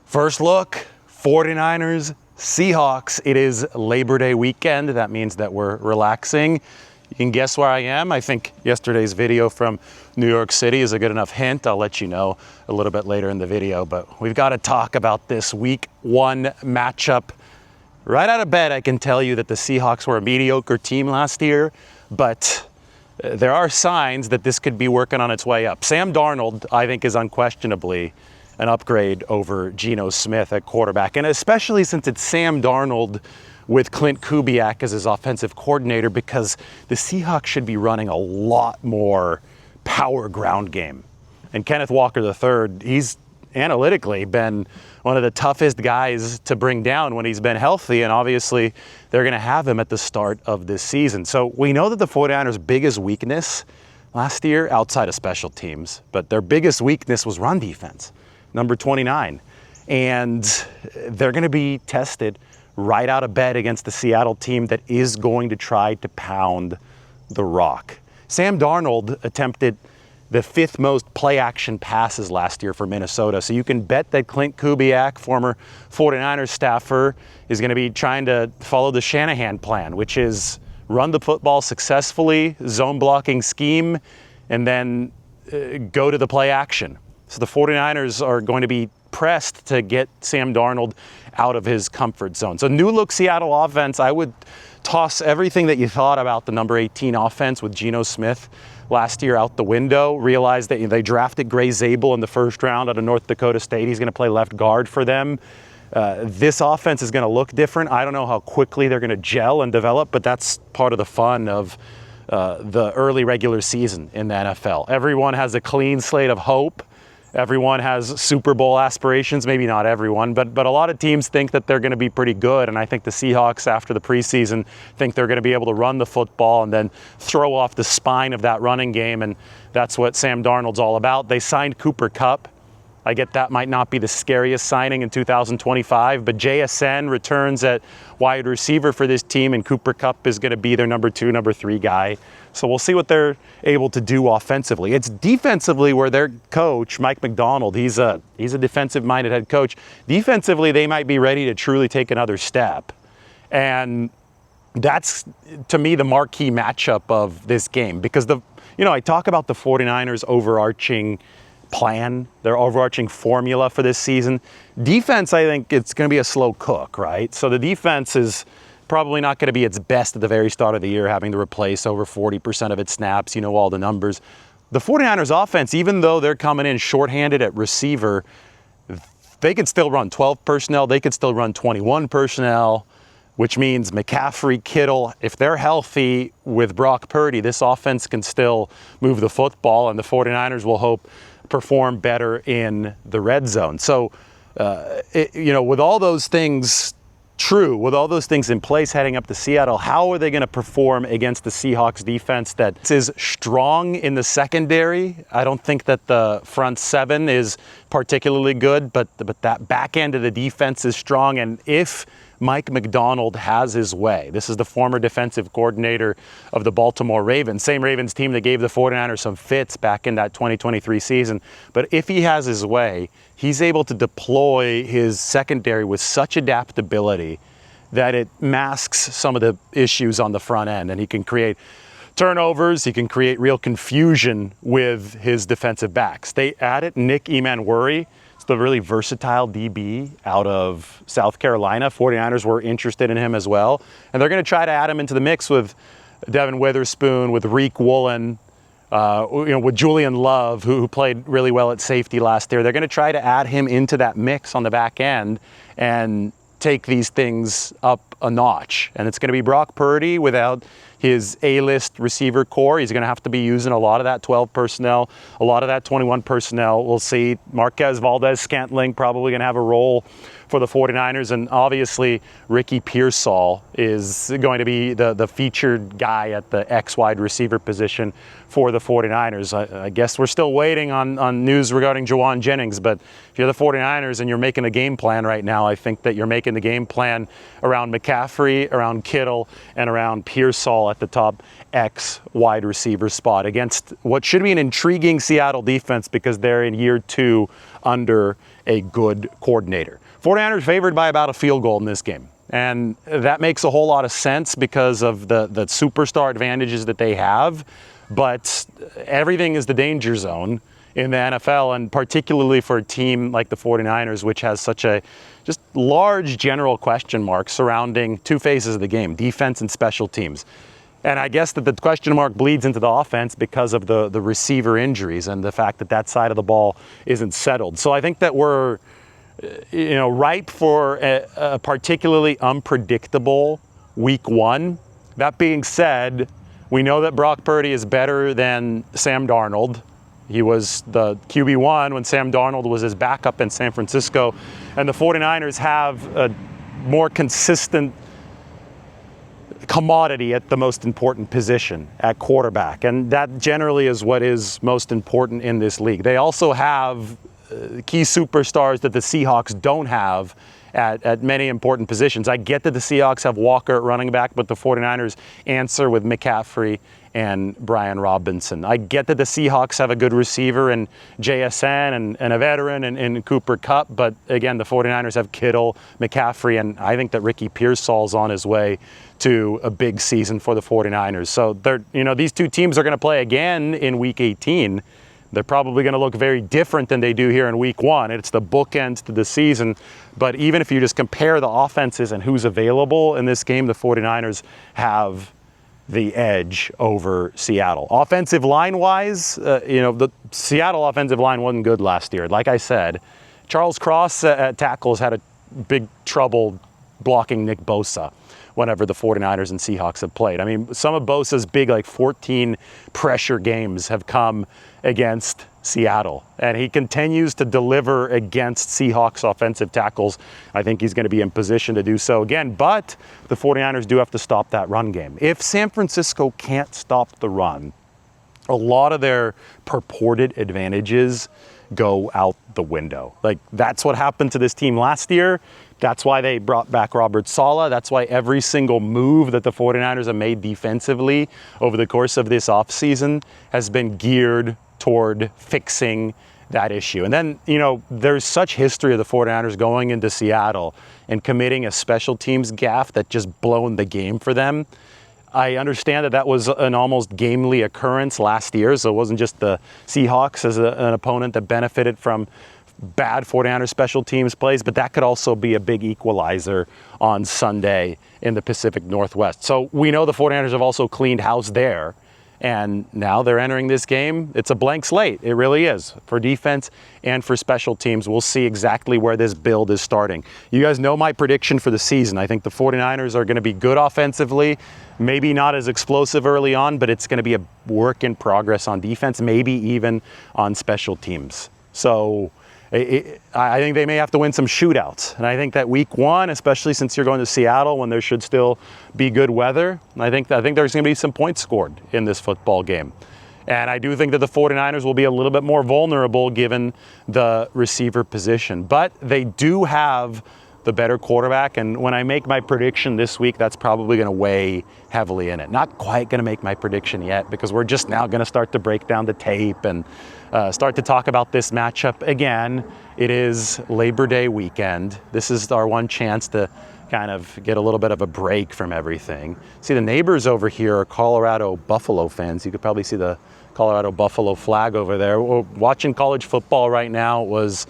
First look, 49ers, Seahawks. It is Labor Day weekend. That means that we're relaxing. You can guess where I am. I think yesterday's video from New York City is a good enough hint. I'll let you know a little bit later in the video, but we've got to talk about this week one matchup. Right out of bed, I can tell you that the Seahawks were a mediocre team last year, but there are signs that this could be working on its way up. Sam Darnold, I think, is unquestionably an upgrade over Geno Smith at quarterback, and especially since it's Sam Darnold with Clint Kubiak as his offensive coordinator, because the Seahawks should be running a lot more power ground game. And Kenneth Walker III, he's analytically been one of the toughest guys to bring down when he's been healthy, and obviously they're going to have him at the start of this season. So we know that the 49ers' biggest weakness last year, outside of special teams, but their biggest weakness was run defense, number 29. And they're going to be tested right out of bed against the Seattle team that is going to try to pound the rock. Sam Darnold attempted the fifth most play-action passes last year for Minnesota. So you can bet that Clint Kubiak, former 49ers staffer, is going to be trying to follow the Shanahan plan, which is run the football successfully, zone blocking scheme, and then go to the play action. So the 49ers are going to be pressed to get Sam Darnold out of his comfort zone. So new look Seattle offense, I would toss everything that you thought about the number 18 offense with Geno Smith last year out the window. Realize that they drafted Gray Zabel in the first round out of North Dakota State. He's going to play left guard for them. This offense is going to look different. I don't know how quickly they're going to gel and develop, but that's part of the fun of the early regular season in the NFL. Everyone has a clean slate of hope. Everyone has Super Bowl aspirations, maybe not everyone, but a lot of teams think that they're going to be pretty good, and I think the Seahawks, after the preseason, think they're going to be able to run the football and then throw off the spine of that running game, and that's what Sam Darnold's all about. They signed Cooper Kupp. I get that might not be the scariest signing in 2025, but JSN returns at wide receiver for this team, and Cooper Kupp is going to be their number 2, number 3 guy. So we'll see what they're able to do offensively. It's defensively where their coach, Mike Macdonald, he's a defensive-minded head coach. Defensively, they might be ready to truly take another step. And that's, to me, the marquee matchup of this game. Because, I talk about the 49ers' overarching plan, their overarching formula for this season. Defense, I think it's going to be a slow cook, right? So the defense is probably not going to be its best at the very start of the year, having to replace over 40% of its snaps, all the numbers. The 49ers offense, even though they're coming in shorthanded at receiver, they could still run 12 personnel, they could still run 21 personnel, which means McCaffrey, Kittle, if they're healthy with Brock Purdy, this offense can still move the football, and the 49ers will hope perform better in the red zone. So, with all those things true, with all those things in place heading up to Seattle, how are they going to perform against the Seahawks defense that is strong in the secondary? I don't think that the front seven is particularly good, but that back end of the defense is strong. And if Mike Macdonald has his way, this is the former defensive coordinator of the Baltimore Ravens, same Ravens team that gave the 49ers some fits back in that 2023 season. But if he has his way, he's able to deploy his secondary with such adaptability that it masks some of the issues on the front end, and he can create turnovers, he can create real confusion with his defensive backs. They added Nick Emanwuri, the really versatile DB out of South Carolina. 49ers were interested in him as well. And they're going to try to add him into the mix with Devin Witherspoon, with Reek Woolen, with Julian Love, who played really well at safety last year. They're going to try to add him into that mix on the back end and take these things up a notch. And it's going to be Brock Purdy without his A-list receiver core. He's going to have to be using a lot of that 12 personnel, a lot of that 21 personnel. We'll see. Marquez Valdez-Scantling probably going to have a role for the 49ers, and obviously Ricky Pearsall is going to be the featured guy at the X wide receiver position for the 49ers. I guess we're still waiting on news regarding Juwan Jennings, but if you're the 49ers and you're making a game plan right now, I think that you're making the game plan around McCaffrey, around Kittle, and around Pearsall at the top X wide receiver spot against what should be an intriguing Seattle defense, because they're in year 2 under a good coordinator. 49ers favored by about a field goal in this game. And that makes a whole lot of sense because of the superstar advantages that they have. But everything is the danger zone in the NFL, and particularly for a team like the 49ers, which has such a just large general question mark surrounding two phases of the game, defense and special teams. And I guess that the question mark bleeds into the offense because of the receiver injuries and the fact that that side of the ball isn't settled. So I think that we're ripe for a particularly unpredictable week one. That being said, we know that Brock Purdy is better than Sam Darnold. He was the QB1 when Sam Darnold was his backup in San Francisco. And the 49ers have a more consistent commodity at the most important position at quarterback. And that generally is what is most important in this league. They also have key superstars that the Seahawks don't have at many important positions. I get that the Seahawks have Walker at running back, but the 49ers answer with McCaffrey and Brian Robinson. I get that the Seahawks have a good receiver in JSN and a veteran in Cooper Kupp, but again, the 49ers have Kittle, McCaffrey, and I think that Ricky Pearsall's on his way to a big season for the 49ers. So these two teams are going to play again in Week 18. They're probably going to look very different than they do here in Week 1. It's the bookends to the season. But even if you just compare the offenses and who's available in this game, the 49ers have the edge over Seattle. Offensive line-wise, the Seattle offensive line wasn't good last year. Like I said, Charles Cross at tackles had a big trouble blocking Nick Bosa whenever the 49ers and Seahawks have played. I mean, some of Bosa's big, 14 pressure games have come against Seattle, and he continues to deliver against Seahawks offensive tackles. I think he's going to be in position to do so again, but the 49ers do have to stop that run game. If San Francisco can't stop the run, a lot of their purported advantages go out the window. That's what happened to this team last year. That's why they brought back Robert Saleh. That's why every single move that the 49ers have made defensively over the course of this offseason has been geared toward fixing that issue. And then, there's such history of the 49ers going into Seattle and committing a special teams gaffe that just blown the game for them. I understand that was an almost gamely occurrence last year, so it wasn't just the Seahawks as an opponent that benefited from bad 49ers special teams plays, but that could also be a big equalizer on Sunday in the Pacific Northwest. So we know the 49ers have also cleaned house there, and now they're entering this game. It's a blank slate. It really is, for defense and for special teams. We'll see exactly where this build is starting. You guys know my prediction for the season. I think the 49ers are going to be good offensively, maybe not as explosive early on, but it's going to be a work in progress on defense, maybe even on special teams. So I think they may have to win some shootouts. And I think that week one, especially since you're going to Seattle when there should still be good weather, I think there's going to be some points scored in this football game. And I do think that the 49ers will be a little bit more vulnerable given the receiver position. But they do have the better quarterback. And when I make my prediction this week, that's probably going to weigh heavily in it. Not quite going to make my prediction yet because we're just now going to start to break down the tape and start to talk about this matchup again. It is Labor Day weekend. This is our one chance to kind of get a little bit of a break from everything. See, the neighbors over here are Colorado Buffalo fans. You could probably see the Colorado Buffalo flag over there. We're watching college football right now. It was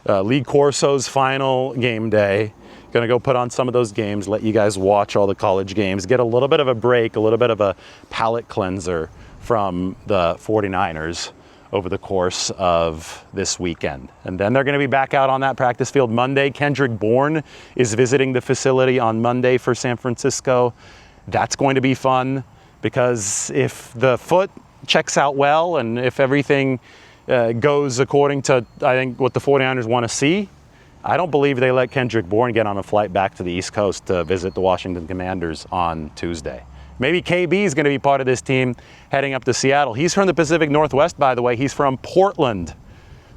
Lee Corso's final game day. Going to go put on some of those games, let you guys watch all the college games, get a little bit of a break, a little bit of a palate cleanser from the 49ers over the course of this weekend. And then they're going to be back out on that practice field Monday. Kendrick Bourne is visiting the facility on Monday for San Francisco. That's going to be fun because if the foot checks out well and if everything goes according to, I think, what the 49ers want to see, I don't believe they let Kendrick Bourne get on a flight back to the East Coast to visit the Washington Commanders on Tuesday. Maybe KB is going to be part of this team heading up to Seattle. He's from the Pacific Northwest, by the way. He's from Portland.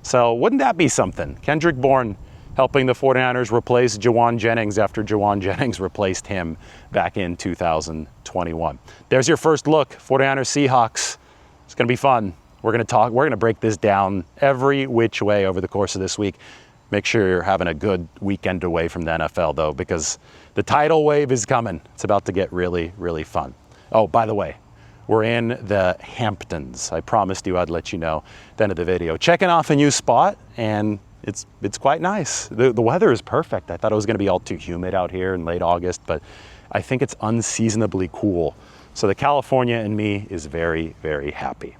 So wouldn't that be something? Kendrick Bourne helping the 49ers replace Jawan Jennings after Jawan Jennings replaced him back in 2021. There's your first look, 49ers Seahawks. It's going to be fun. We're going to break this down every which way over the course of this week. Make sure you're having a good weekend away from the NFL, though, because the tidal wave is coming. It's about to get really, really fun. Oh, by the way, we're in the Hamptons. I promised you I'd let you know at the end of the video. Checking off a new spot, and it's quite nice. The weather is perfect. I thought it was going to be all too humid out here in late August, but I think it's unseasonably cool. So the California in me is very, very happy.